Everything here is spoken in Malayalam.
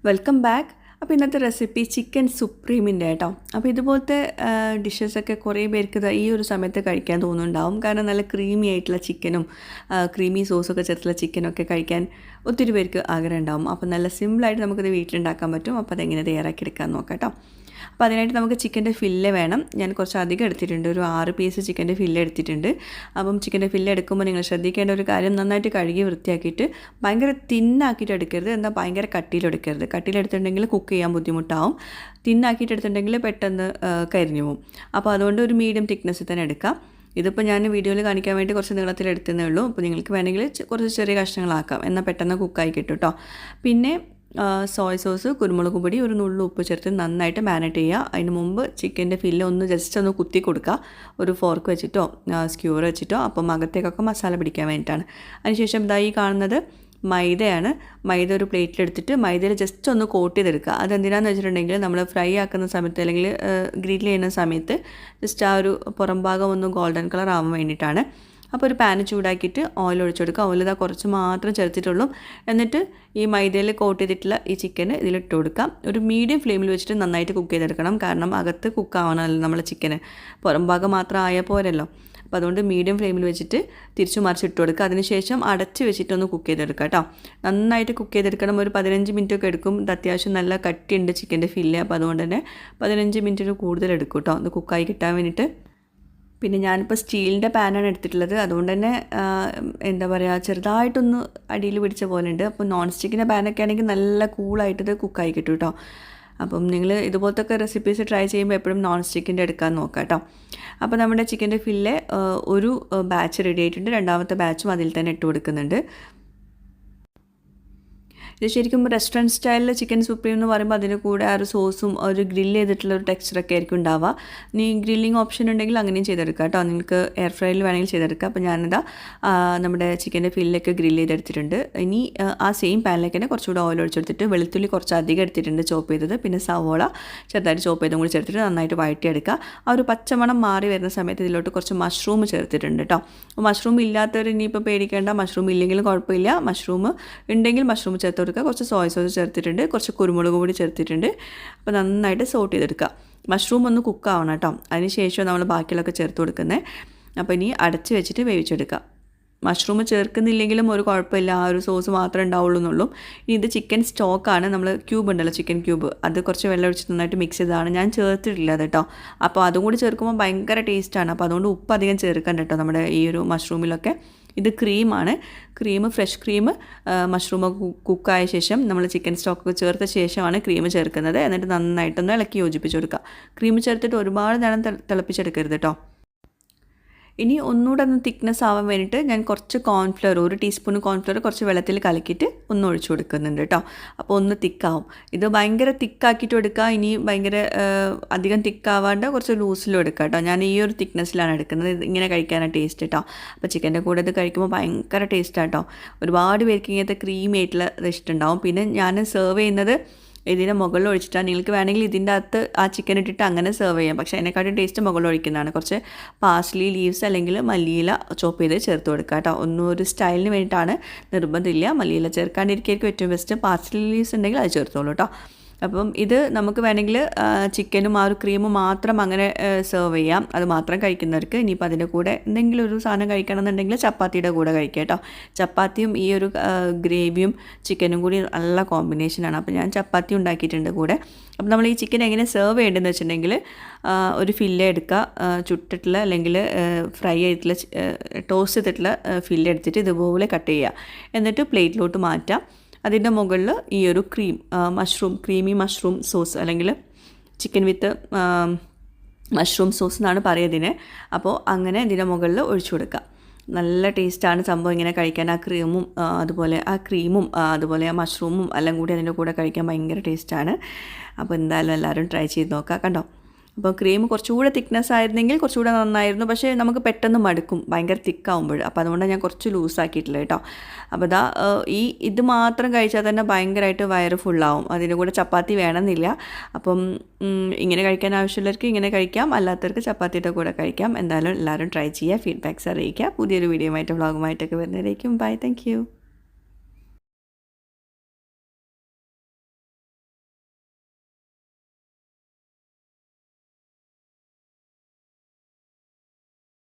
Welcome back. അപ്പോൾ ഇന്നത്തെ റെസിപ്പി ചിക്കൻ സുപ്രീമിൻ്റെ കേട്ടോ. അപ്പോൾ ഇതുപോലത്തെ ഡിഷസൊക്കെ കുറേ പേർക്ക് ഈ ഒരു സമയത്ത് കഴിക്കാൻ തോന്നുന്നുണ്ടാവും. കാരണം നല്ല ക്രീമി ആയിട്ടുള്ള ചിക്കനും ക്രീമി സോസൊക്കെ ചേർത്തുള്ള ചിക്കനൊക്കെ കഴിക്കാൻ ഒത്തിരി പേർക്ക് ആഗ്രഹം ഉണ്ടാവും. അപ്പോൾ നല്ല സിമ്പിളായിട്ട് നമുക്കിത് വീട്ടിലുണ്ടാക്കാൻ പറ്റും. അപ്പോൾ അതെങ്ങനെ തയ്യാറാക്കി എടുക്കാൻ നോക്കാം കേട്ടോ. അപ്പോൾ അതിനായിട്ട് നമുക്ക് ചിക്കൻ്റെ ഫില്ല് വേണം. ഞാൻ കുറച്ച് അധികം എടുത്തിട്ടുണ്ട്, ഒരു 6 പീസ് ചിക്കൻ്റെ ഫില്ല് എടുത്തിട്ടുണ്ട്. അപ്പം ചിക്കൻ്റെ ഫില്ല് എടുക്കുമ്പോൾ നിങ്ങൾ ശ്രദ്ധിക്കേണ്ട ഒരു കാര്യം, നന്നായിട്ട് കഴുകി വൃത്തിയാക്കിയിട്ട് ഭയങ്കര തിന്നാക്കിയിട്ട് എടുക്കരുത്, എന്നാൽ ഭയങ്കര കട്ടിയിലെടുക്കരുത്. കട്ടിയിലെടുത്തിട്ടുണ്ടെങ്കിൽ കുക്ക് ചെയ്യാൻ ബുദ്ധിമുട്ടാവും. തിന്നാക്കിയിട്ട് എടുത്തിട്ടുണ്ടെങ്കിൽ പെട്ടെന്ന് കരിഞ്ഞു പോകും. അപ്പോൾ അതുകൊണ്ട് ഒരു മീഡിയം തിക്നെസ്സിൽ തന്നെ എടുക്കാം. ഇതിപ്പോൾ ഞാൻ വീഡിയോയിൽ കാണിക്കാൻ വേണ്ടി കുറച്ച് നീളത്തിൽ എടുത്തതേ ഉള്ളൂ. അപ്പോൾ നിങ്ങൾക്ക് വേണമെങ്കിൽ കുറച്ച് ചെറിയ കഷ്ണങ്ങളാക്കാം, എന്നാൽ പെട്ടെന്ന് കുക്കായി കിട്ടും കേട്ടോ. പിന്നെ സോയ സോസ്, കുരുമുളക് പൊടി, ഒരു നുള്ളു ഉപ്പ് ചേർത്ത് നന്നായിട്ട് മാരിനേറ്റ് ചെയ്യുക. അതിന് മുമ്പ് ചിക്കൻ്റെ ഫില്ല് ജസ്റ്റ് ഒന്ന് കുത്തി കൊടുക്കുക, ഒരു ഫോർക്ക് വെച്ചിട്ടോ സ്ക്യൂർ വെച്ചിട്ടോ. അപ്പം അകത്തേക്കൊക്കെ മസാല പിടിക്കാൻ വേണ്ടിയിട്ടാണ്. അതിനുശേഷം ഇതായി കാണുന്നത് മൈദയാണ്. മൈദ ഒരു പ്ലേറ്റിലെടുത്തിട്ട് മൈദയിൽ ജസ്റ്റ് ഒന്ന് കോട്ട് ചെയ്തെടുക്കുക. അതെന്തിനാന്ന് വെച്ചിട്ടുണ്ടെങ്കിൽ നമ്മൾ ഫ്രൈ ആക്കുന്ന സമയത്ത് അല്ലെങ്കിൽ ഗ്രിൽ ചെയ്യുന്ന സമയത്ത് ജസ്റ്റ് ആ ഒരു പുറം ഭാഗം ഒന്ന് ഗോൾഡൻ കളർ ആവാൻ വേണ്ടിയിട്ടാണ്. അപ്പോൾ ഒരു പാന് ചൂടാക്കിയിട്ട് ഓയിൽ ഒഴിച്ചു കൊടുക്കുക. ഓയിൽ ഇതാ കുറച്ച് മാത്രം ചേർത്തിട്ടുള്ളൂ. എന്നിട്ട് ഈ മൈദയിൽ കോട്ട് ചെയ്തിട്ടുള്ള ഈ ചിക്കന് ഇതിലിട്ട് കൊടുക്കാം. ഒരു മീഡിയം ഫ്ലെയിമിൽ വെച്ചിട്ട് നന്നായിട്ട് കുക്ക് ചെയ്തെടുക്കണം. കാരണം അകത്ത് കുക്കാവണമല്ലോ നമ്മൾ ചിക്കന്, പുറം ഭാഗം മാത്രം ആയാൽ പോരല്ലോ. അപ്പോൾ അതുകൊണ്ട് മീഡിയം ഫ്ലെയിമിൽ വെച്ചിട്ട് തിരിച്ചു മറിച്ചിട്ട് കൊടുക്കുക. അതിനുശേഷം അടച്ച് വെച്ചിട്ടൊന്ന് കുക്ക് ചെയ്തെടുക്കുക കേട്ടോ. നന്നായിട്ട് കുക്ക് ചെയ്തെടുക്കണം. ഒരു 15 മിനിറ്റ് ഒക്കെ എടുക്കും. ഇത് അത്യാവശ്യം നല്ല കട്ടിയുണ്ട് ചിക്കൻ്റെ ഫില്ല്. അപ്പോൾ അതുകൊണ്ട് തന്നെ 15 മിനിറ്റിന് കൂടുതൽ എടുക്കും കേട്ടോ ഒന്ന് കുക്കായി കിട്ടാൻ വേണ്ടിയിട്ട്. പിന്നെ ഞാനിപ്പോൾ സ്റ്റീലിൻ്റെ പാനാണ് എടുത്തിട്ടുള്ളത്. അതുകൊണ്ട് തന്നെ എന്താ പറയുക, ചെറുതായിട്ടൊന്ന് അടിയിൽ പിടിച്ച പോലെ ഉണ്ട്. അപ്പോൾ നോൺ സ്റ്റിക്കിൻ്റെ പാനൊക്കെ ആണെങ്കിൽ നല്ല കൂളായിട്ട് ഇത് കുക്കായി കിട്ടും കേട്ടോ. അപ്പം നിങ്ങൾ ഇതുപോലത്തെ റെസിപ്പീസ് ട്രൈ ചെയ്യുമ്പോൾ എപ്പോഴും നോൺ സ്റ്റിക്കിൻ്റെ എടുക്കാൻ നോക്കാം കേട്ടോ. അപ്പോൾ നമ്മുടെ ചിക്കൻ്റെ ഫില്ല് ഒരു ബാച്ച് റെഡി ആയിട്ടുണ്ട്. രണ്ടാമത്തെ ബാച്ചും അതിൽ തന്നെ ഇട്ട് കൊടുക്കുന്നുണ്ട്. ഇത് ശരിക്കും റെസ്റ്റോറൻറ്റ് സ്റ്റൈലിൽ ചിക്കൻ സുപ്രീം എന്ന് പറയുമ്പോൾ അതിന് കൂടെ ആ ഒരു സോസും ഒരു ഗ്രില്ല് ചെയ്തിട്ടുള്ള ഒരു ടെക്സ്ചറൊക്കെ ആയിരിക്കും ഉണ്ടാവുക. ഇനി ഗ്രില്ലിങ് ഓപ്ഷൻ ഉണ്ടെങ്കിൽ അങ്ങനെയും ചെയ്തെടുക്കാം കേട്ടോ. നിങ്ങൾക്ക് എയർ ഫ്രൈയിൽ വേണമെങ്കിൽ ചെയ്തെടുക്കാം. അപ്പോൾ ഞാനിതാ നമ്മുടെ ചിക്കൻ്റെ ഫില്ലൊക്കെ ഗ്രില്ല് ചെയ്തെടുത്തിട്ടുണ്ട്. ഇനി ആ സെയിം പാനിലേക്ക് തന്നെ കുറച്ചുകൂടെ ഓയിൽ ഒഴിച്ചെടുത്തിട്ട് വെളുത്തുള്ളി കുറച്ച് അധികം എടുത്തിട്ടുണ്ട് ചോപ്പ് ചെയ്തത്, പിന്നെ സവോള ചെറുതായിട്ട് ചോപ്പ് ചെയ്തും കൂടി ചേർത്തിട്ട് നന്നായിട്ട് വഴറ്റിയെടുക്കുക. ആ ഒരു പച്ചമണം മാറി വരുന്ന സമയത്ത് ഇതിലോട്ട് കുറച്ച് മഷ്റൂം ചേർത്തിട്ടുണ്ട് കേട്ടോ. മഷ്റൂം ഇല്ലാത്തവർ ഇനിയിപ്പോൾ പേടിക്കേണ്ട, മഷ്റൂം ഇല്ലെങ്കിലും കുഴപ്പമില്ല. മഷ്റൂം ഉണ്ടെങ്കിൽ മഷ്റൂം ചേർത്ത് കൊടുക്കുക. കുറച്ച് സോയ സോസ് ചേർത്തിട്ടുണ്ട്, കുറച്ച് കുരുമുളക് പൊടി ചേർത്തിട്ടുണ്ട്. അപ്പോൾ നന്നായിട്ട് സോട്ട് ചെയ്തെടുക്കുക. മഷ്റൂം ഒന്ന് കുക്കാവണം കേട്ടോ. അതിന് ശേഷം നമ്മൾ ബാക്കിയുള്ളതൊക്കെ ചേർത്ത് കൊടുക്കുന്നത്. അപ്പോൾ ഇനി അടച്ച് വെച്ചിട്ട് വേവിച്ചെടുക്കുക. മഷ്റൂം ചേർക്കുന്നില്ലെങ്കിലും ഒരു കുഴപ്പമില്ല, ആ ഒരു സോസ് മാത്രമേ ഉണ്ടാവുള്ളൂ എന്നുള്ളൂ. ഇനി ഇത് ചിക്കൻ സ്റ്റോക്കാണ്. നമ്മൾ ക്യൂബ് ഉണ്ടല്ലോ, ചിക്കൻ ക്യൂബ്, അത് കുറച്ച് വെള്ളം ഒഴിച്ച് നന്നായിട്ട് മിക്സ് ചെയ്തതാണ്. ഞാൻ ചേർത്തിട്ടില്ല അത് കേട്ടോ. അപ്പോൾ അതും കൂടി ചേർക്കുമ്പോൾ ഭയങ്കര ടേസ്റ്റാണ്. അപ്പോൾ അതുകൊണ്ട് ഉപ്പ് അധികം ചേർക്കണ്ട കേട്ടോ നമ്മുടെ ഈ ഒരു മഷ്റൂമിലൊക്കെ. ഇത് ക്രീമാണ്. ഫ്രഷ് ക്രീം മഷ്റൂം കുക്കായ ശേഷം നമ്മൾ ചിക്കൻ സ്റ്റോക്കൊക്കെ ചേർത്ത ശേഷമാണ് ക്രീം ചേർക്കുന്നത്. എന്നിട്ട് നന്നായിട്ടൊന്ന് ഇളക്കി യോജിപ്പിച്ച് കൊടുക്കുക. ക്രീം ചേർത്തിട്ട് ഒരുപാട് നേരം തിളപ്പിച്ചെടുക്കരുത് കേട്ടോ. ഇനി ഒന്നുകൂടെ ഒന്ന് തിക്നെസ് ആവാൻ വേണ്ടിയിട്ട് ഞാൻ കുറച്ച് കോൺഫ്ലവർ, 1 ടീസ്പൂൺ കോൺഫ്ലവർ കുറച്ച് വെള്ളത്തിൽ കലക്കിയിട്ട് ഒന്ന് ഒഴിച്ചു കൊടുക്കുന്നുണ്ട് കേട്ടോ. അപ്പോൾ ഒന്ന് തിക്കാവും. ഇത് ഭയങ്കര തിക്കാക്കിയിട്ടും എടുക്കുക, ഇനി ഭയങ്കര അധികം തിക്കാവാണ്ട് കുറച്ച് ലൂസിലും എടുക്കുക കേട്ടോ. ഞാൻ ഈ ഒരു തിക്നെസ്സിലാണ് എടുക്കുന്നത്. ഇത് ഇങ്ങനെ കഴിക്കാനാണ് ടേസ്റ്റ് കേട്ടോ. അപ്പോൾ ചിക്കൻ്റെ കൂടെ ഇത് കഴിക്കുമ്പോൾ ഭയങ്കര ടേസ്റ്റാണ് കേട്ടോ. ഒരുപാട് പേർക്ക് ഇങ്ങനത്തെ ക്രീമി ആയിട്ടുള്ള ഇത് ഇഷ്ടമുണ്ടാവും. പിന്നെ ഞാൻ സെർവ് ചെയ്യുന്നത് ഇതിൻ്റെ മുകളിൽ ഒഴിച്ചിട്ടാണ്. നിങ്ങൾക്ക് വേണമെങ്കിൽ ഇതിൻ്റെ അകത്ത് ആ ചിക്കൻ ഇട്ടിട്ട് അങ്ങനെ സെർവ് ചെയ്യാം. പക്ഷേ അതിനെക്കാട്ടും ടേസ്റ്റ് മുകളിൽ ഒഴിക്കുന്നതാണ്. കുറച്ച് പാസ്ലി ലീവ്സ് അല്ലെങ്കിൽ മല്ലിയില ചോപ്പ് ചെയ്ത് ചേർത്ത് കൊടുക്കുക കേട്ടോ. ഒന്നും ഒരു സ്റ്റൈലിന് വേണ്ടിയിട്ടാണ്, നിർബന്ധമില്ല. മല്ലിയില ചേർക്കാണ്ടിരിക്കും ഏറ്റവും ബെസ്റ്റ്. പാസ്ലി ലീവ്സ് ഉണ്ടെങ്കിൽ അത് ചേർത്തോളൂ കേട്ടോ. അപ്പം ഇത് നമുക്ക് വേണമെങ്കിൽ ചിക്കനും ആ ഒരു ക്രീമും മാത്രം അങ്ങനെ സെർവ് ചെയ്യാം, അത് മാത്രം കഴിക്കുന്നവർക്ക്. ഇനിയിപ്പോൾ അതിൻ്റെ കൂടെ എന്തെങ്കിലും ഒരു സാധനം കഴിക്കണമെന്നുണ്ടെങ്കിൽ ചപ്പാത്തിയുടെ കൂടെ കഴിക്കാം കേട്ടോ. ചപ്പാത്തിയും ഈ ഒരു ഗ്രേവിയും ചിക്കനും കൂടി നല്ല കോമ്പിനേഷനാണ്. അപ്പോൾ ഞാൻ ചപ്പാത്തി ഉണ്ടാക്കിയിട്ടുണ്ട് കൂടെ. അപ്പോൾ നമ്മൾ ഈ ചിക്കൻ എങ്ങനെ സെർവ് ചെയ്യേണ്ടതെന്ന് വെച്ചിട്ടുണ്ടെങ്കിൽ ഒരു ഫില്ല് എടുക്കുക, ചുട്ടിട്ടുള്ള അല്ലെങ്കിൽ ഫ്രൈ ചെയ്തിട്ടുള്ള ടോസ്റ്റ് ചെയ്തിട്ടുള്ള ഫില്ല് എടുത്തിട്ട് ഇതുപോലെ കട്ട് ചെയ്യുക. എന്നിട്ട് പ്ലേറ്റിലോട്ട് മാറ്റാം. അതിൻ്റെ മുകളിൽ ഈ ഒരു ക്രീമി മഷ്റൂം സോസ് അല്ലെങ്കിൽ ചിക്കൻ വിത്ത് മഷ്റൂം സോസ് എന്നാണ് പറയുന്നതിന്. അപ്പോൾ അങ്ങനെ ഇതിൻ്റെ മുകളിൽ ഒഴിച്ചു കൊടുക്കുക. നല്ല ടേസ്റ്റാണ് സംഭവം ഇങ്ങനെ കഴിക്കാൻ. ആ ക്രീമും അതുപോലെ ആ മഷ്റൂമും എല്ലാം കൂടി അതിൻ്റെ കൂടെ കഴിക്കാൻ ഭയങ്കര ടേസ്റ്റാണ്. അപ്പോൾ എന്തായാലും എല്ലാവരും ട്രൈ ചെയ്ത് നോക്കാം കണ്ടോ. അപ്പോൾ ക്രീം കുറച്ചുകൂടെ തിക്നെസ് ആയിരുന്നെങ്കിൽ കുറച്ചുകൂടെ നന്നായിരുന്നു. പക്ഷേ നമുക്ക് പെട്ടെന്ന് മടുക്കും ഭയങ്കര തിക്കാവുമ്പോൾ. അപ്പോൾ അതുകൊണ്ടാണ് ഞാൻ കുറച്ച് ലൂസാക്കിയിട്ടില്ല കേട്ടോ. അപ്പോൾ ഇത് മാത്രം കഴിച്ചാൽ തന്നെ ഭയങ്കരമായിട്ട് വയറ് ഫുള്ളാവും. അതിൻ്റെ കൂടെ ചപ്പാത്തി വേണമെന്നില്ല. അപ്പം ഇങ്ങനെ കഴിക്കാൻ ആവശ്യമുള്ളവർക്ക് ഇങ്ങനെ കഴിക്കാം, അല്ലാത്തവർക്ക് ചപ്പാത്തിയുടെ കൂടെ കഴിക്കാം. എന്തായാലും എല്ലാവരും ട്രൈ ചെയ്യുക, ഫീഡ്ബാക്ക്സ് അറിയിക്കുക. പുതിയൊരു വീഡിയോ ആയിട്ട് വ്ളോഗുമായിട്ടൊക്കെ വരുന്നതായിരിക്കും. Bye, thank U.